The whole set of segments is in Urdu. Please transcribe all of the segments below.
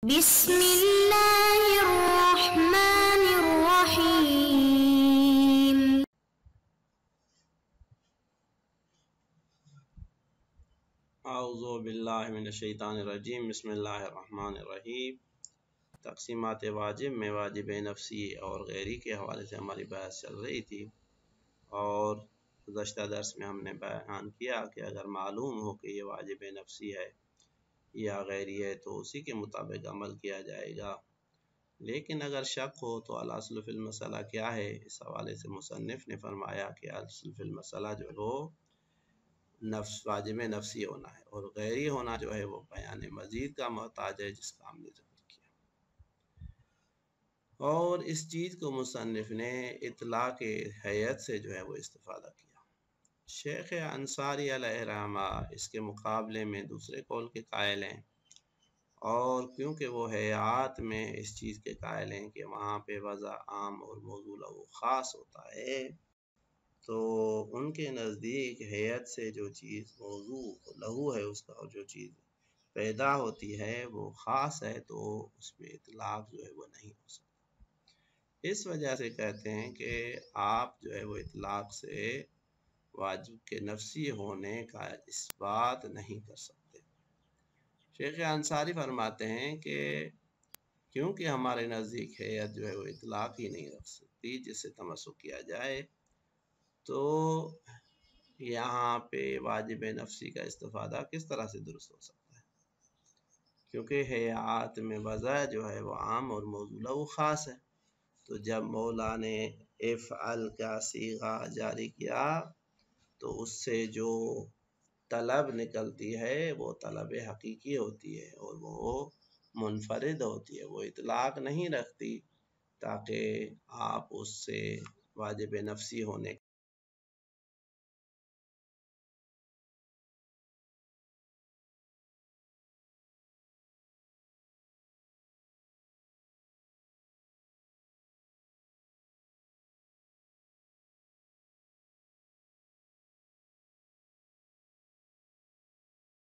بسم اللہ الرحمن الرحیم۔ اعوذ باللہ من الشیطان الرجیم، بسم اللہ الرحمن الرحیم۔ تقسیمات واجب میں واجب نفسی اور غیری کے حوالے سے ہماری بحث چل رہی تھی، اور گزشتہ درس میں ہم نے بیان کیا کہ اگر معلوم ہو کہ یہ واجب نفسی ہے یا غیری ہے تو اسی کے مطابق عمل کیا جائے گا، لیکن اگر شک ہو تو الاصل فی المسئلہ کیا ہے، اس حوالے سے مصنف نے فرمایا کہ الاصل فی المسئلہ جو ہے وہ واجب نفسی ہونا ہے، اور غیری ہونا جو ہے وہ بیان مزید کا محتاج ہے، جس کا ہم نے ذکر کیا۔ اور اس چیز کو مصنف نے اطلاق حیت سے جو ہے وہ استفادہ کیا۔ شیخ انصاری علیہ رحمہ اس کے مقابلے میں دوسرے قول کے قائل ہیں، اور کیونکہ وہ حیات میں اس چیز کے قائل ہیں کہ وہاں پہ وضع عام اور موضوع لہو خاص ہوتا ہے، تو ان کے نزدیک حیت سے جو چیز موضوع لہو ہے اس کا جو چیز پیدا ہوتی ہے وہ خاص ہے، تو اس میں اطلاق جو ہے وہ نہیں ہو سکتا۔ اس وجہ سے کہتے ہیں کہ آپ جو ہے وہ اطلاق سے واجب کے نفسی ہونے کا اثبات نہیں کر سکتے۔ شیخ انصاری فرماتے ہیں کہ کیونکہ ہمارے نزدیک حیت جو ہے وہ اطلاق ہی نہیں رکھ سکتی جس سے تمسک کیا جائے، تو یہاں پہ واجب نفسی کا استفادہ کس طرح سے درست ہو سکتا ہے، کیونکہ حیات میں وضع جو ہے وہ عام اور موضوع لہو خاص ہے۔ تو جب مولا نے افعل کا صیغہ جاری کیا تو اس سے جو طلب نکلتی ہے وہ طلب حقیقی ہوتی ہے، اور وہ منفرد ہوتی ہے، وہ اطلاق نہیں رکھتی، تاکہ آپ اس سے واجب نفسی ہونے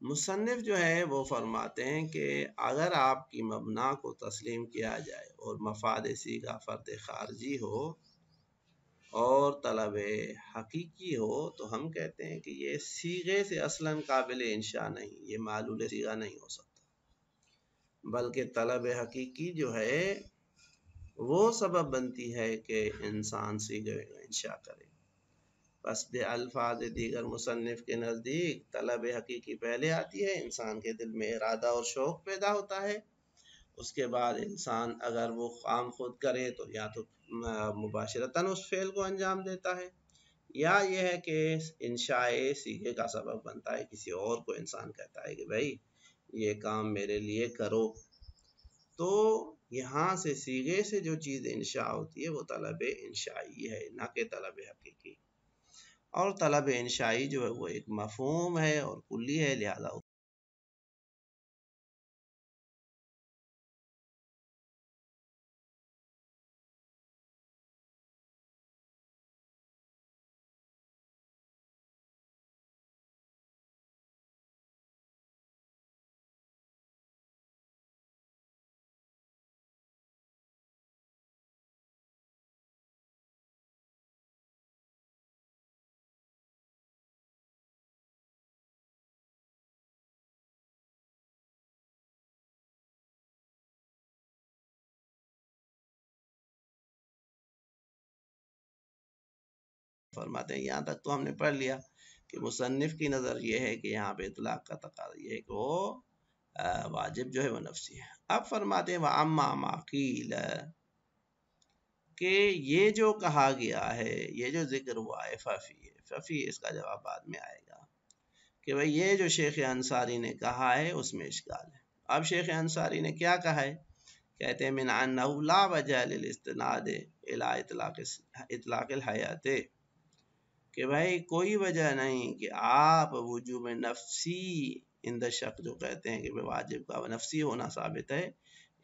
مصنف جو ہے وہ فرماتے ہیں کہ اگر آپ کی مبنا کو تسلیم کیا جائے اور مفاد صیغہ فرد خارجی ہو اور طلب حقیقی ہو، تو ہم کہتے ہیں کہ یہ صیغے سے اصلاً قابل انشاء نہیں، یہ معلول صیغہ نہیں ہو سکتا، بلکہ طلب حقیقی جو ہے وہ سبب بنتی ہے کہ انسان صیغے انشاء کرے۔ پس الفاظ دیگر مصنف کے نزدیک طلب حقیقی پہلے آتی ہے، انسان کے دل میں ارادہ اور شوق پیدا ہوتا ہے، اس کے بعد انسان اگر وہ کام خود کرے تو یا تو مباشرتاً اس فعل کو انجام دیتا ہے، یا یہ ہے کہ انشاء صیغے کا سبب بنتا ہے، کسی اور کو انسان کہتا ہے کہ بھائی یہ کام میرے لیے کرو۔ تو یہاں سے صیغے سے جو چیز انشاء ہوتی ہے وہ طلب انشائی ہے، نہ کہ طلب حقیقی، اور طلب انشائی جو ہے وہ ایک مفہوم ہے اور کلی ہے، لہذا فرماتے ہیں یہاں تک تو ہم نے پڑھ لیا کہ مصنف کی نظر یہ ہے کہ یہاں پہ اطلاق کا تقاضا یہ ہے کہ وہ واجب جو ہے وہ نفسی ہے۔ اب فرماتے ہیں وَأَمَّا مَا قِيلَ، کہ یہ جو کہا گیا ہے، یہ جو ذکر ہوا ہے ففی اس کا جواب بعد میں آئے گا کہ بھئی یہ جو شیخ انصاری نے کہا ہے اس میں اشکال ہے۔ اب شیخ انصاری نے کیا کہا ہے؟ کہتے ہیں من انہ لا وجہ للاستناد الی اطلاق الحیات، کہ بھائی کوئی وجہ نہیں کہ آپ وجوب نفسی اند شک جو کہتے ہیں کہ واجب کا نفسی ہونا ثابت ہے،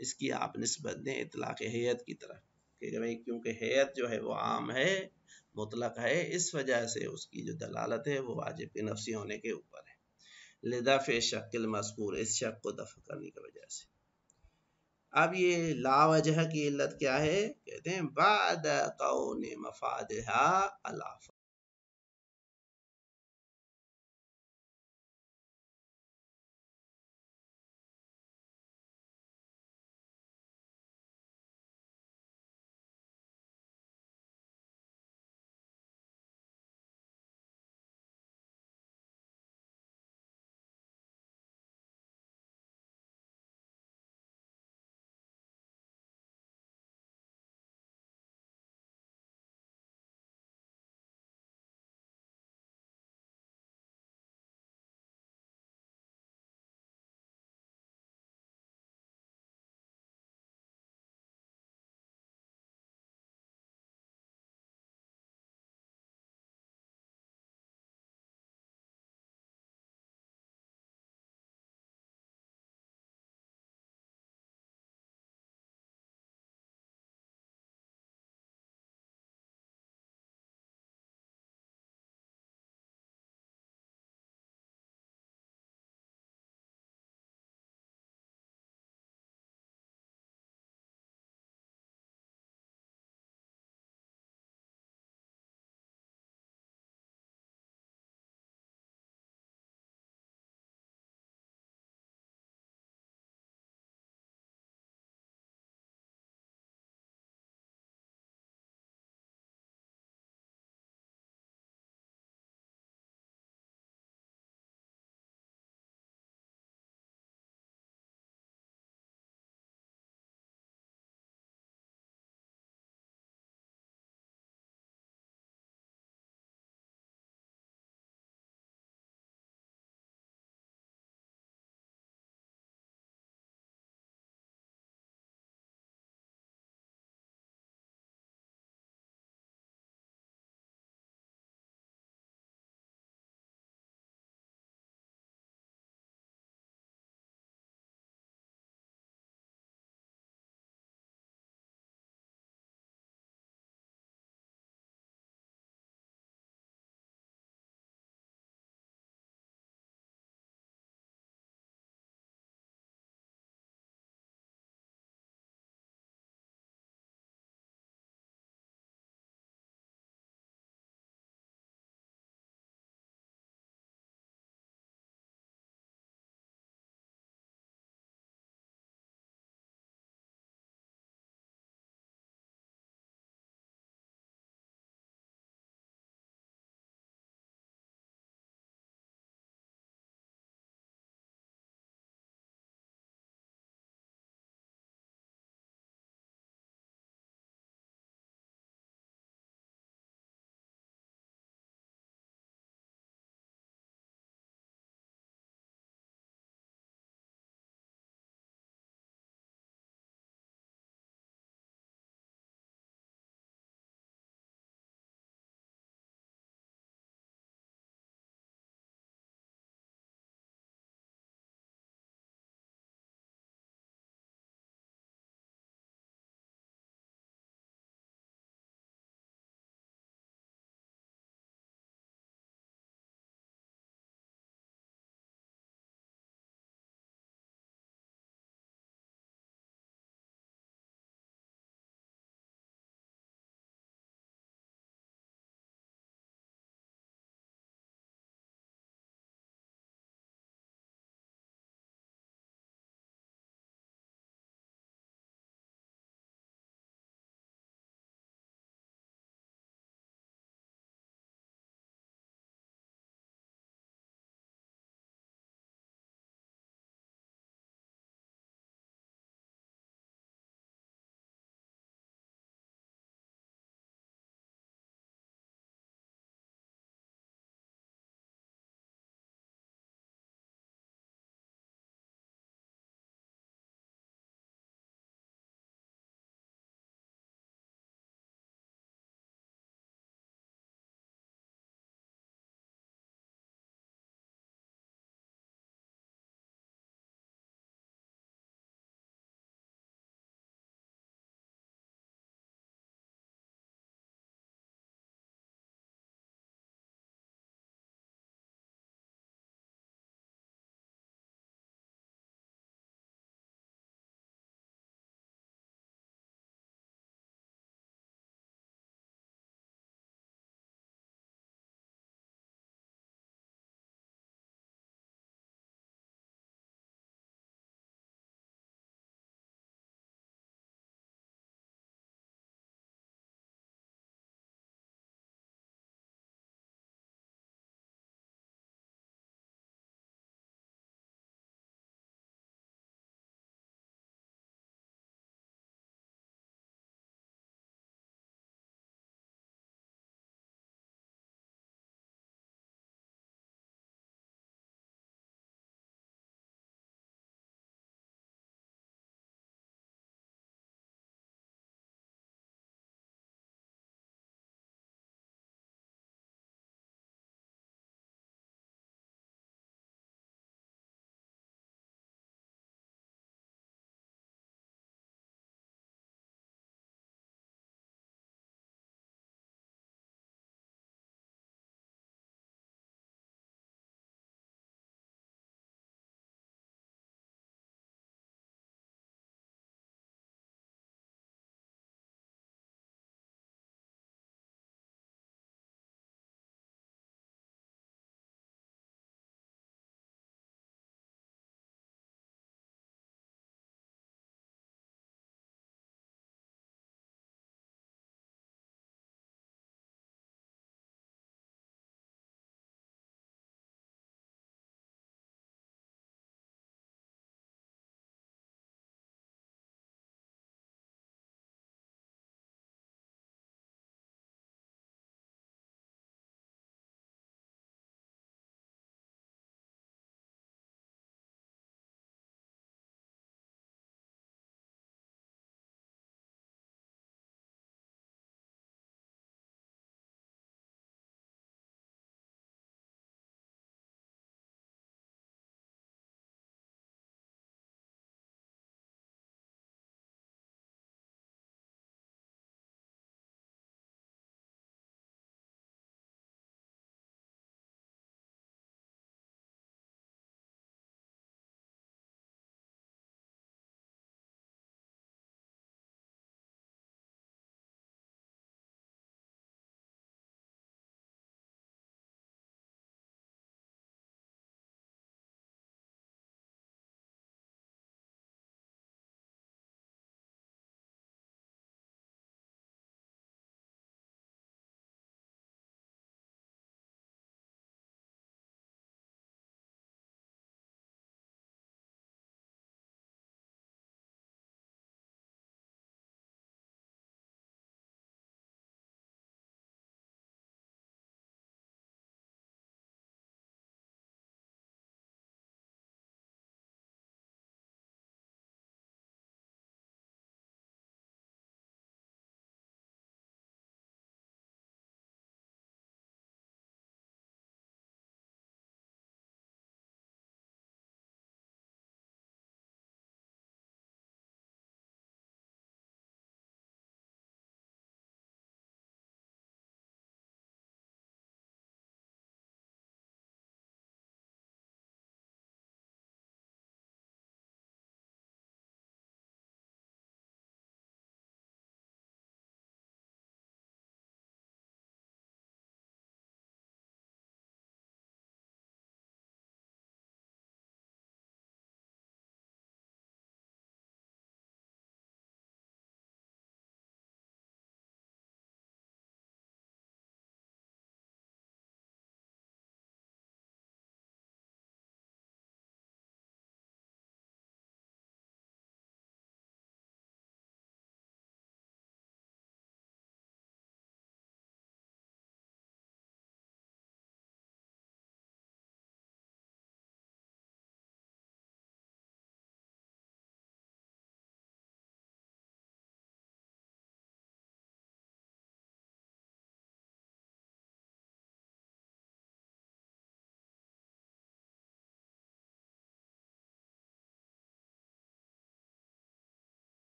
اس کی آپ نسبت دیں اطلاق حیت کی طرف، کہ بھائی کیونکہ حیت جو ہے وہ عام ہے، مطلق ہے، اس وجہ سے اس کی جو دلالت ہے وہ واجب کے نفسی ہونے کے اوپر ہے، لدفع شک المذکور، اس شک کو دفع کرنے کی وجہ سے۔ اب یہ لا وجہ کی علت کیا ہے؟ کہتے ہیں بعد کون مفادھا الافا،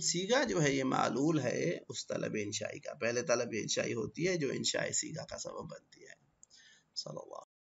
سیغہ جو ہے یہ معلول ہے اس طلب انشائی کا. پہلے طلب انشائی ہوتی ہے جو انشاء سیغہ کا سبب بنتی ہے. صلی اللہ